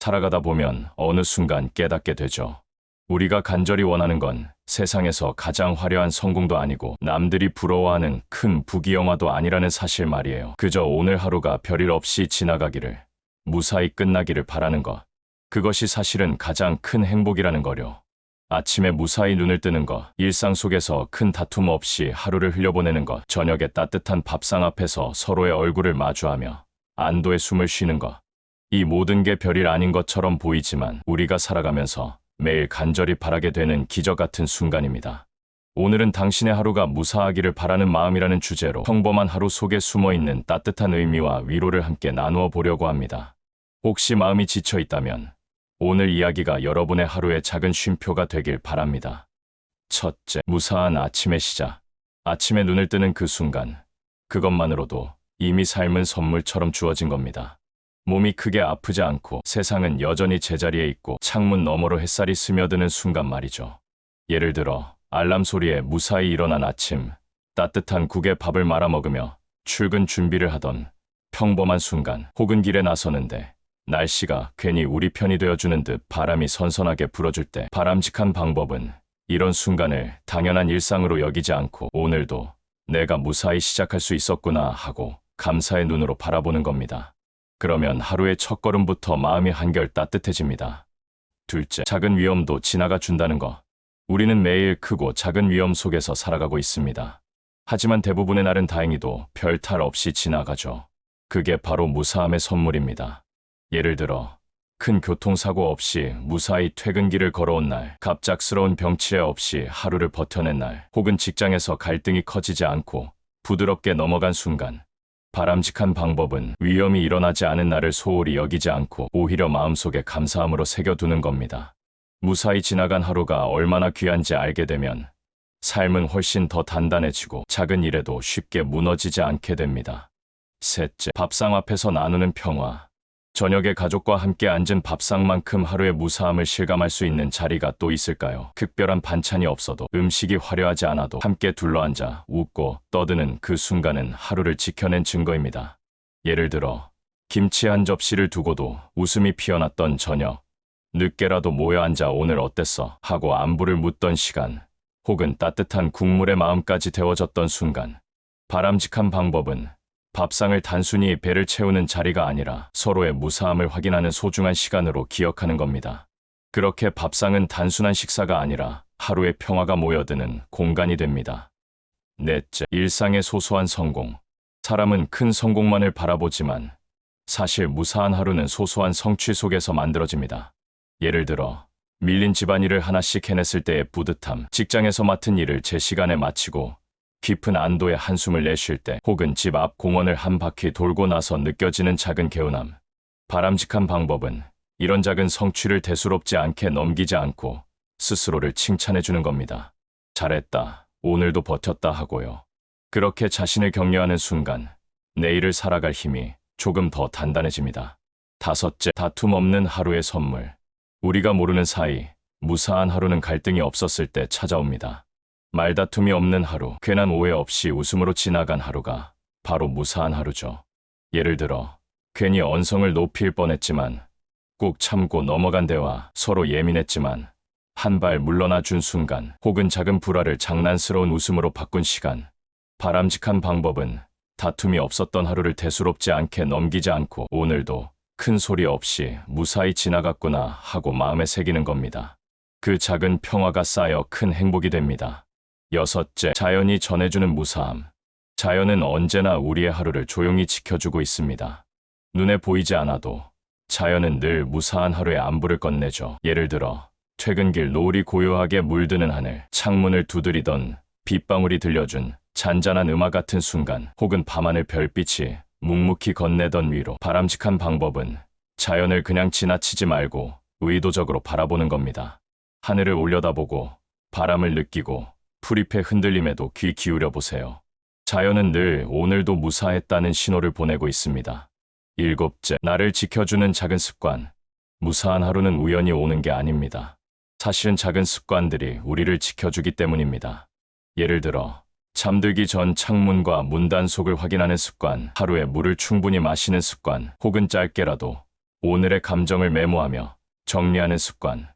살아가다 보면 어느 순간 깨닫게 되죠. 우리가 간절히 원하는 건 세상에서 가장 화려한 성공도 아니고 남들이 부러워하는 큰 부귀영화도 아니라는 사실 말이에요. 그저 오늘 하루가 별일 없이 지나가기를, 무사히 끝나기를 바라는 것. 그것이 사실은 가장 큰 행복이라는 거요. 아침에 무사히 눈을 뜨는 것, 일상 속에서 큰 다툼 없이 하루를 흘려보내는 것, 저녁에 따뜻한 밥상 앞에서 서로의 얼굴을 마주하며 안도의 숨을 쉬는 것. 이 모든 게 별일 아닌 것처럼 보이지만 우리가 살아가면서 매일 간절히 바라게 되는 기적 같은 순간입니다. 오늘은 당신의 하루가 무사하기를 바라는 마음이라는 주제로 평범한 하루 속에 숨어있는 따뜻한 의미와 위로를 함께 나누어 보려고 합니다. 혹시 마음이 지쳐 있다면 오늘 이야기가 여러분의 하루의 작은 쉼표가 되길 바랍니다. 첫째, 무사한 아침의 시작. 아침에 눈을 뜨는 그 순간, 그것만으로도 이미 삶은 선물처럼 주어진 겁니다. 몸이 크게 아프지 않고 세상은 여전히 제자리에 있고 창문 너머로 햇살이 스며드는 순간 말이죠. 예를 들어 알람 소리에 무사히 일어난 아침, 따뜻한 국에 밥을 말아 먹으며 출근 준비를 하던 평범한 순간, 혹은 길에 나서는데 날씨가 괜히 우리 편이 되어주는 듯 바람이 선선하게 불어줄 때, 바람직한 방법은 이런 순간을 당연한 일상으로 여기지 않고 오늘도 내가 무사히 시작할 수 있었구나 하고 감사의 눈으로 바라보는 겁니다. 그러면 하루의 첫걸음부터 마음이 한결 따뜻해집니다. 둘째, 작은 위험도 지나가 준다는 것. 우리는 매일 크고 작은 위험 속에서 살아가고 있습니다. 하지만 대부분의 날은 다행히도 별 탈 없이 지나가죠. 그게 바로 무사함의 선물입니다. 예를 들어 큰 교통사고 없이 무사히 퇴근길을 걸어온 날, 갑작스러운 병치레 없이 하루를 버텨낸 날, 혹은 직장에서 갈등이 커지지 않고 부드럽게 넘어간 순간. 바람직한 방법은 위험이 일어나지 않은 날을 소홀히 여기지 않고 오히려 마음속에 감사함으로 새겨두는 겁니다. 무사히 지나간 하루가 얼마나 귀한지 알게 되면 삶은 훨씬 더 단단해지고 작은 일에도 쉽게 무너지지 않게 됩니다. 셋째, 밥상 앞에서 나누는 평화. 저녁에 가족과 함께 앉은 밥상만큼 하루의 무사함을 실감할 수 있는 자리가 또 있을까요? 특별한 반찬이 없어도, 음식이 화려하지 않아도 함께 둘러앉아 웃고 떠드는 그 순간은 하루를 지켜낸 증거입니다. 예를 들어 김치 한 접시를 두고도 웃음이 피어났던 저녁, 늦게라도 모여 앉아 오늘 어땠어? 하고 안부를 묻던 시간, 혹은 따뜻한 국물에 마음까지 데워졌던 순간. 바람직한 방법은 밥상을 단순히 배를 채우는 자리가 아니라 서로의 무사함을 확인하는 소중한 시간으로 기억하는 겁니다. 그렇게 밥상은 단순한 식사가 아니라 하루의 평화가 모여드는 공간이 됩니다. 넷째, 일상의 소소한 성공. 사람은 큰 성공만을 바라보지만 사실 무사한 하루는 소소한 성취 속에서 만들어집니다. 예를 들어 밀린 집안일을 하나씩 해냈을 때의 뿌듯함, 직장에서 맡은 일을 제 시간에 마치고 깊은 안도의 한숨을 내쉴 때, 혹은 집 앞 공원을 한 바퀴 돌고 나서 느껴지는 작은 개운함. 바람직한 방법은 이런 작은 성취를 대수롭지 않게 넘기지 않고 스스로를 칭찬해주는 겁니다. 잘했다, 오늘도 버텼다 하고요. 그렇게 자신을 격려하는 순간 내일을 살아갈 힘이 조금 더 단단해집니다. 다섯째, 다툼 없는 하루의 선물. 우리가 모르는 사이 무사한 하루는 갈등이 없었을 때 찾아옵니다. 말다툼이 없는 하루, 괜한 오해 없이 웃음으로 지나간 하루가 바로 무사한 하루죠. 예를 들어 괜히 언성을 높일 뻔했지만 꾹 참고 넘어간 대화, 서로 예민했지만 한 발 물러나 준 순간, 혹은 작은 불화를 장난스러운 웃음으로 바꾼 시간. 바람직한 방법은 다툼이 없었던 하루를 대수롭지 않게 넘기지 않고 오늘도 큰 소리 없이 무사히 지나갔구나 하고 마음에 새기는 겁니다. 그 작은 평화가 쌓여 큰 행복이 됩니다. 여섯째, 자연이 전해주는 무사함. 자연은 언제나 우리의 하루를 조용히 지켜주고 있습니다. 눈에 보이지 않아도 자연은 늘 무사한 하루의 안부를 건네죠. 예를 들어 퇴근길 노을이 고요하게 물드는 하늘, 창문을 두드리던 빗방울이 들려준 잔잔한 음악 같은 순간, 혹은 밤하늘 별빛이 묵묵히 건네던 위로. 바람직한 방법은 자연을 그냥 지나치지 말고 의도적으로 바라보는 겁니다. 하늘을 올려다보고 바람을 느끼고 풀잎의 흔들림에도 귀 기울여 보세요. 자연은 늘 오늘도 무사했다는 신호를 보내고 있습니다. 일곱째, 나를 지켜주는 작은 습관. 무사한 하루는 우연히 오는 게 아닙니다. 사실은 작은 습관들이 우리를 지켜주기 때문입니다. 예를 들어 잠들기 전 창문과 문단속을 확인하는 습관, 하루에 물을 충분히 마시는 습관, 혹은 짧게라도 오늘의 감정을 메모하며 정리하는 습관.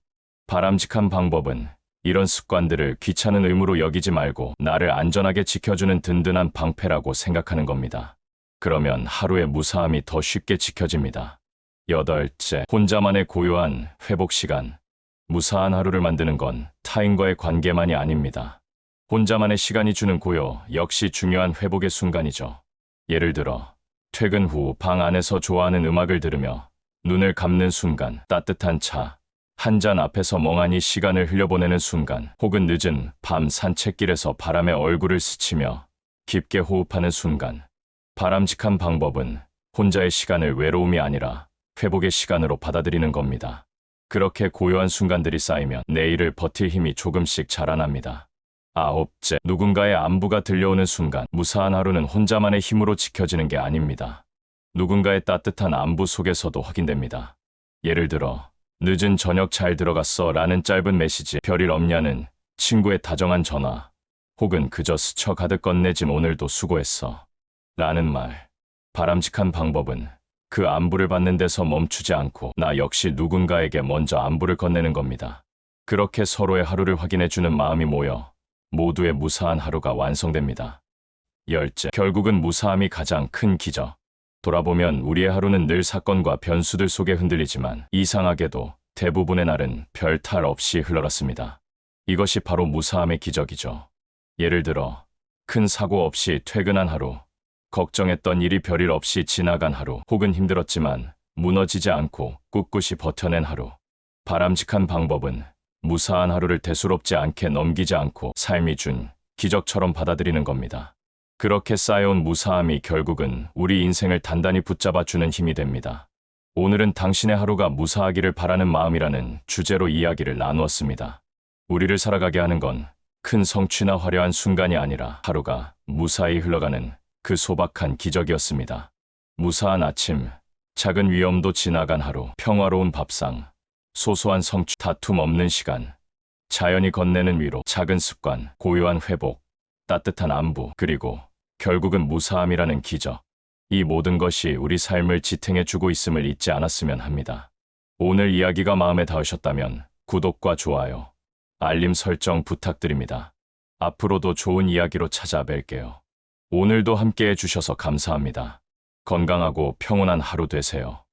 바람직한 방법은 이런 습관들을 귀찮은 의무로 여기지 말고 나를 안전하게 지켜주는 든든한 방패라고 생각하는 겁니다. 그러면 하루의 무사함이 더 쉽게 지켜집니다. 여덟째, 혼자만의 고요한 회복 시간. 무사한 하루를 만드는 건 타인과의 관계만이 아닙니다. 혼자만의 시간이 주는 고요 역시 중요한 회복의 순간이죠. 예를 들어, 퇴근 후 방 안에서 좋아하는 음악을 들으며 눈을 감는 순간, 따뜻한 차 한 잔 앞에서 멍하니 시간을 흘려보내는 순간, 혹은 늦은 밤 산책길에서 바람에 얼굴을 스치며 깊게 호흡하는 순간. 바람직한 방법은 혼자의 시간을 외로움이 아니라 회복의 시간으로 받아들이는 겁니다. 그렇게 고요한 순간들이 쌓이면 내일을 버틸 힘이 조금씩 자라납니다. 아홉째, 누군가의 안부가 들려오는 순간. 무사한 하루는 혼자만의 힘으로 지켜지는 게 아닙니다. 누군가의 따뜻한 안부 속에서도 확인됩니다. 예를 들어, 늦은 저녁 잘 들어갔어 라는 짧은 메시지, 별일 없냐는 친구의 다정한 전화, 혹은 그저 스쳐 가득 건네진 오늘도 수고했어 라는 말. 바람직한 방법은 그 안부를 받는 데서 멈추지 않고 나 역시 누군가에게 먼저 안부를 건네는 겁니다. 그렇게 서로의 하루를 확인해주는 마음이 모여 모두의 무사한 하루가 완성됩니다. 열째, 결국은 무사함이 가장 큰 기적. 돌아보면 우리의 하루는 늘 사건과 변수들 속에 흔들리지만 이상하게도 대부분의 날은 별 탈 없이 흘러갔습니다. 이것이 바로 무사함의 기적이죠. 예를 들어, 큰 사고 없이 퇴근한 하루, 걱정했던 일이 별일 없이 지나간 하루, 혹은 힘들었지만 무너지지 않고 꿋꿋이 버텨낸 하루. 바람직한 방법은 무사한 하루를 대수롭지 않게 넘기지 않고 삶이 준 기적처럼 받아들이는 겁니다. 그렇게 쌓여온 무사함이 결국은 우리 인생을 단단히 붙잡아주는 힘이 됩니다. 오늘은 당신의 하루가 무사하기를 바라는 마음이라는 주제로 이야기를 나누었습니다. 우리를 살아가게 하는 건 큰 성취나 화려한 순간이 아니라 하루가 무사히 흘러가는 그 소박한 기적이었습니다. 무사한 아침, 작은 위험도 지나간 하루, 평화로운 밥상, 소소한 성취, 다툼 없는 시간, 자연이 건네는 위로, 작은 습관, 고요한 회복, 따뜻한 안부, 그리고 결국은 무사함이라는 기적. 이 모든 것이 우리 삶을 지탱해주고 있음을 잊지 않았으면 합니다. 오늘 이야기가 마음에 닿으셨다면 구독과 좋아요, 알림 설정 부탁드립니다. 앞으로도 좋은 이야기로 찾아뵐게요. 오늘도 함께해 주셔서 감사합니다. 건강하고 평온한 하루 되세요.